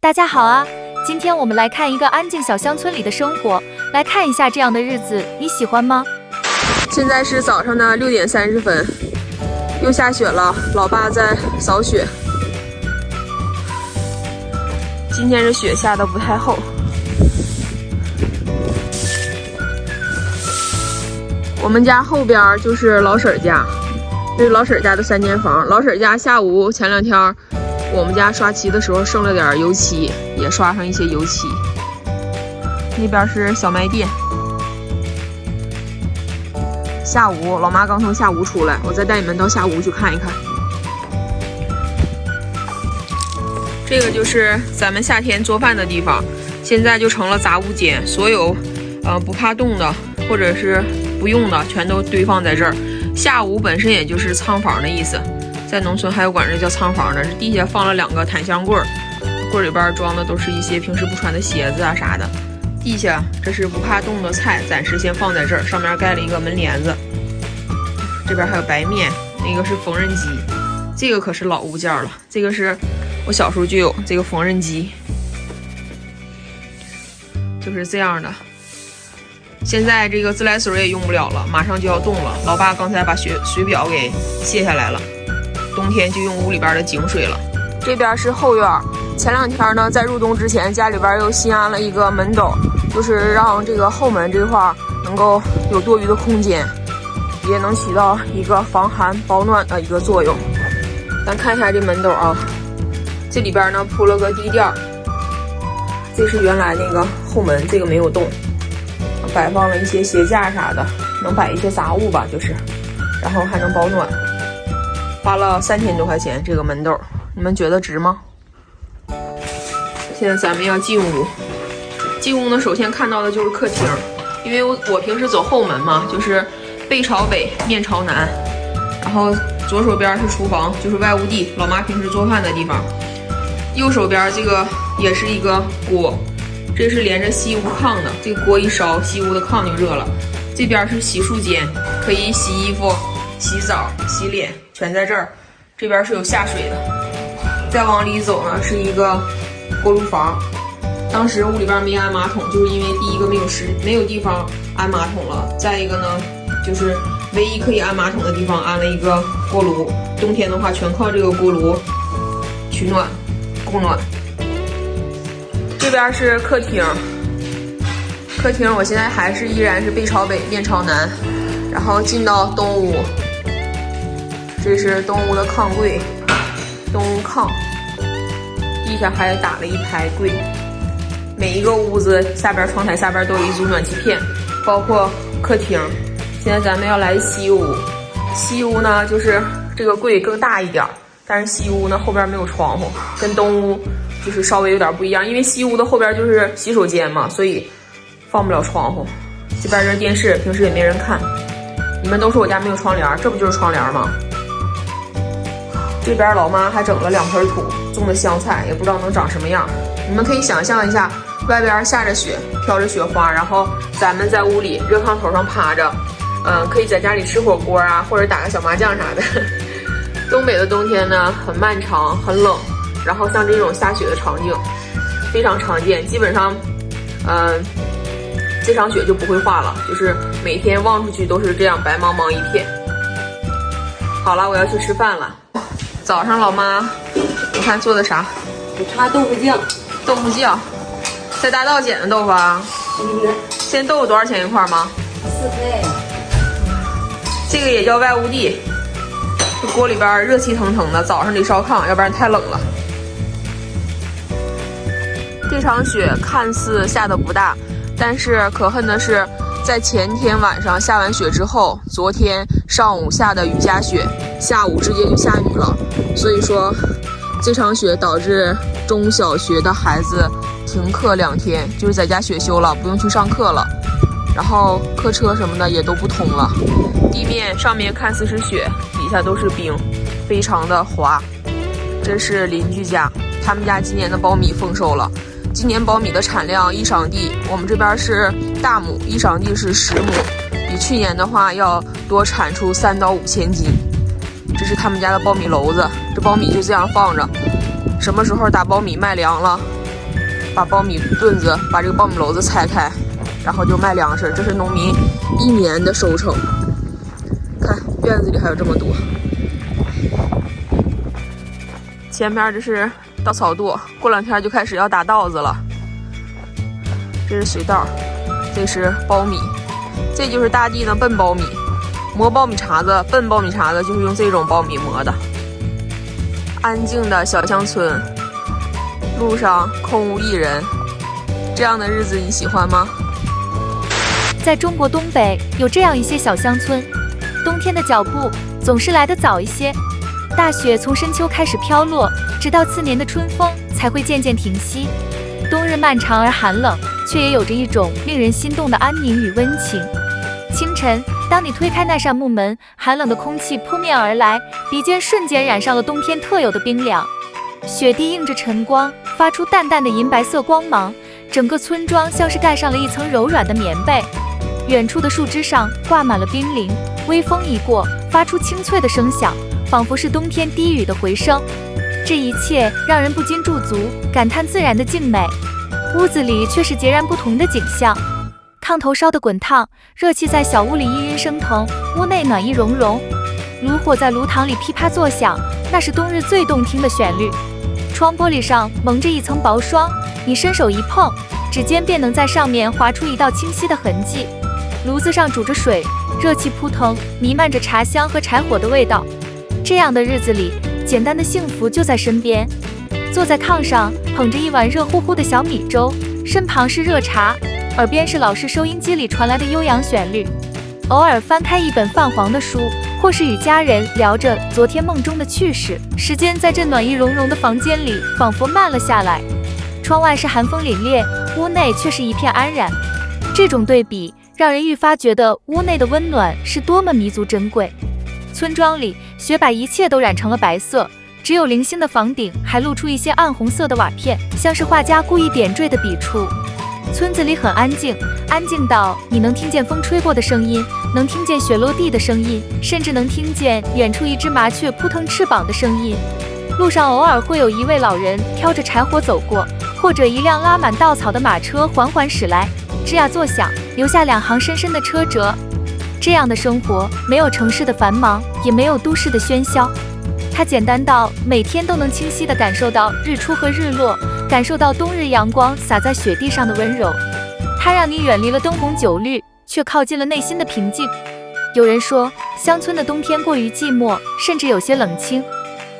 大家好啊！今天我们来看一个安静小乡村里的生活，来看一下这样的日子，你喜欢吗？现在是早上的6点30分，又下雪了，老爸在扫雪。今天这雪下的不太厚。我们家后边就是老婶家，这是老婶家的3间房。老婶家下午前2天我们家刷漆的时候剩了点油漆，也刷上一些油漆。那边是小卖店。下午老妈刚从下屋出来，我再带你们到下屋去看一看。这个就是咱们夏天做饭的地方，现在就成了杂物间，所有不怕冻的或者是不用的全都堆放在这儿。下午本身也就是仓房的意思，在农村还有管这叫仓房的。这地下放了2个弹箱柜，柜里边装的都是一些平时不穿的鞋子啊啥的。地下这是不怕冻的菜，暂时先放在这儿，上面盖了一个门帘子。这边还有白面，那个是缝纫机，这个可是老物件了，这个是我小时候就有这个缝纫机，就是这样的。现在这个自来水也用不了了，马上就要冻了。老爸刚才把水表给卸下来了，冬天就用屋里边的井水了。这边是后院，前2天呢，在入冬之前，家里边又新安了一个门斗，就是让这个后门这块能够有多余的空间，也能起到一个防寒保暖的一个作用。咱看一下这门斗啊，这里边呢铺了个地垫，这是原来那个后门，这个没有动，摆放了一些鞋架啥的，能摆一些杂物吧，就是，然后还能保暖。花了3000多块钱这个门斗，你们觉得值吗？现在咱们要进屋，进屋呢，首先看到的就是客厅，因为我平时走后门嘛，就是背朝北，面朝南，然后左手边是厨房，就是外屋地，老妈平时做饭的地方。右手边这个也是一个锅，这是连着西屋炕的，这个锅一烧，西屋的炕就热了。这边是洗漱间，可以洗衣服、洗澡、洗脸，全在这儿。这边是有下水的。再往里走呢，是一个锅炉房。当时屋里边没安马桶，就是因为第一个没有地方安马桶了，再一个呢，就是唯一可以安马桶的地方安了一个锅炉。冬天的话，全靠这个锅炉取暖、供暖。这边是客厅，客厅我现在还是依然是背朝北面朝南，然后进到东屋，这是东屋的炕柜，东屋炕，地下还打了一排柜，每一个屋子下边窗台下边都有一组暖气片，包括客厅。现在咱们要来西屋，西屋呢就是这个柜更大一点，但是西屋呢后边没有窗户，跟东屋就是稍微有点不一样，因为西屋的后边就是洗手间嘛，所以放不了窗户。这边这电视平时也没人看。你们都说我家没有窗帘，这不就是窗帘吗？这边老妈还整了2盆土，种的香菜，也不知道能长什么样。你们可以想象一下，外边下着雪，飘着雪花，然后咱们在屋里热炕头上趴着，可以在家里吃火锅啊，或者打个小麻将啥的。东北的冬天呢，很漫长，很冷。然后像这种下雪的场景非常常见，基本上这场雪就不会化了，就是每天望出去都是这样白茫茫一片。好了，我要去吃饭了。早上老妈我看做的啥？它豆腐酱。豆腐酱，在大道捡的豆腐啊？现在豆腐多少钱一块吗？4块。这个也叫外屋地，这锅里边热气腾腾的，早上得烧炕，要不然太冷了。这场雪看似下的不大，但是可恨的是，在前天晚上下完雪之后，昨天上午下的雨夹雪，下午直接就下雨了。所以说，这场雪导致中小学的孩子停课2天，就是在家雪休了，不用去上课了。然后客车什么的也都不通了，地面上面看似是雪，底下都是冰，非常的滑。这是邻居家，他们家今年的苞米丰收了。今年苞米的产量一晌地，我们这边是大亩，一晌地是10亩，比去年的话要多产出3到5千斤。这是他们家的苞米篓子，这苞米就这样放着，什么时候打苞米卖粮了，把苞米墩子，把这个苞米篓子拆开，然后就卖粮食。这是农民一年的收成。看院子里还有这么多。前面这是稻草垛，过两天就开始要打稻子了。这是水稻，这是苞米，这就是大地的笨苞米。磨苞米碴子，笨苞米碴子就是用这种苞米磨的。安静的小乡村，路上空无一人，这样的日子你喜欢吗？在中国东北有这样一些小乡村，冬天的脚步总是来得早一些。大雪从深秋开始飘落，直到次年的春风才会渐渐停息。冬日漫长而寒冷，却也有着一种令人心动的安宁与温情。清晨，当你推开那扇木门，寒冷的空气扑面而来，鼻尖瞬间染上了冬天特有的冰凉。雪地映着晨光，发出淡淡的银白色光芒，整个村庄像是盖上了一层柔软的棉被。远处的树枝上挂满了冰凌，微风一过，发出清脆的声响，仿佛是冬天低语的回声。这一切让人不禁驻足，感叹自然的静美。屋子里却是截然不同的景象。炕头烧得滚烫，热气在小屋里氤氲升腾，屋内暖意融融。炉火在炉膛里噼啪作响，那是冬日最动听的旋律。窗玻璃上蒙着一层薄霜，你伸手一碰，指尖便能在上面划出一道清晰的痕迹。炉子上煮着水，热气扑腾，弥漫着茶香和柴火的味道。这样的日子里，简单的幸福就在身边。坐在炕上，捧着一碗热乎乎的小米粥，身旁是热茶，耳边是老式收音机里传来的悠扬旋律。偶尔翻开一本泛黄的书，或是与家人聊着昨天梦中的趣事，时间在这暖意融融的房间里仿佛慢了下来。窗外是寒风凛冽，屋内却是一片安然。这种对比让人愈发觉得屋内的温暖是多么弥足珍贵。村庄里雪把一切都染成了白色，只有零星的房顶还露出一些暗红色的瓦片，像是画家故意点缀的笔触。村子里很安静，安静到你能听见风吹过的声音，能听见雪落地的声音，甚至能听见远处一只麻雀扑腾翅膀的声音。路上偶尔会有一位老人挑着柴火走过，或者一辆拉满稻草的马车缓缓驶来，吱呀作响，留下两行深深的车辙。这样的生活没有城市的繁忙，也没有都市的喧嚣，它简单到每天都能清晰地感受到日出和日落，感受到冬日阳光洒在雪地上的温柔。它让你远离了灯红酒绿，却靠近了内心的平静。有人说，乡村的冬天过于寂寞，甚至有些冷清。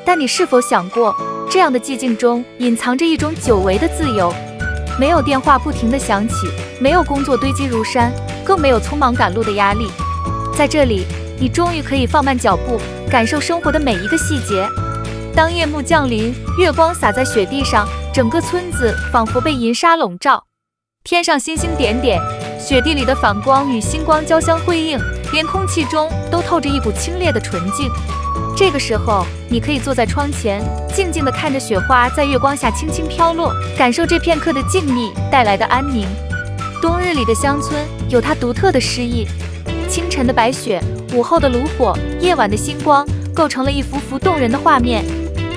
但你是否想过，这样的寂静中隐藏着一种久违的自由？没有电话不停地响起，没有工作堆积如山，更没有匆忙赶路的压力。在这里，你终于可以放慢脚步，感受生活的每一个细节。当夜幕降临，月光洒在雪地上，整个村子仿佛被银纱笼罩，天上星星点点，雪地里的反光与星光交相辉映，连空气中都透着一股清冽的纯净。这个时候，你可以坐在窗前，静静地看着雪花在月光下轻轻飘落，感受这片刻的静谧带来的安宁。冬日里的乡村有它独特的诗意，清晨的白雪，午后的炉火，夜晚的星光，构成了一幅幅动人的画面。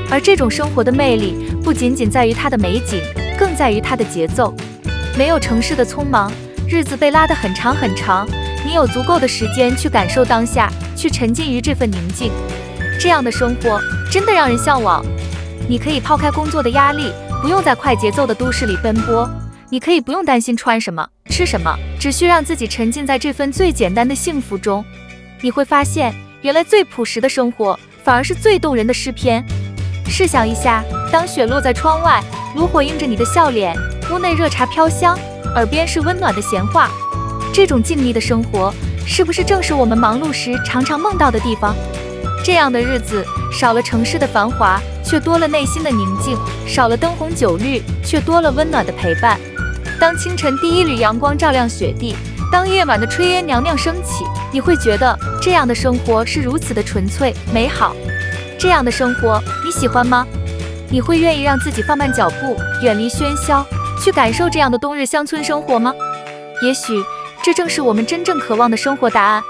而这种生活的魅力，不仅仅在于它的美景，更在于它的节奏。没有城市的匆忙，日子被拉得很长很长，你有足够的时间去感受当下，去沉浸于这份宁静。这样的生活真的让人向往。你可以抛开工作的压力，不用在快节奏的都市里奔波，你可以不用担心穿什么吃什么，只需让自己沉浸在这份最简单的幸福中。你会发现，原来最朴实的生活反而是最动人的诗篇。试想一下，当雪落在窗外，炉火映着你的笑脸，屋内热茶飘香，耳边是温暖的闲话，这种静谧的生活，是不是正是我们忙碌时常常梦到的地方？这样的日子，少了城市的繁华，却多了内心的宁静；少了灯红酒绿，却多了温暖的陪伴。当清晨第一缕阳光照亮雪地，当夜晚的炊烟袅袅升起，你会觉得这样的生活是如此的纯粹美好。这样的生活你喜欢吗？你会愿意让自己放慢脚步，远离喧嚣，去感受这样的冬日乡村生活吗？也许这正是我们真正渴望的生活答案。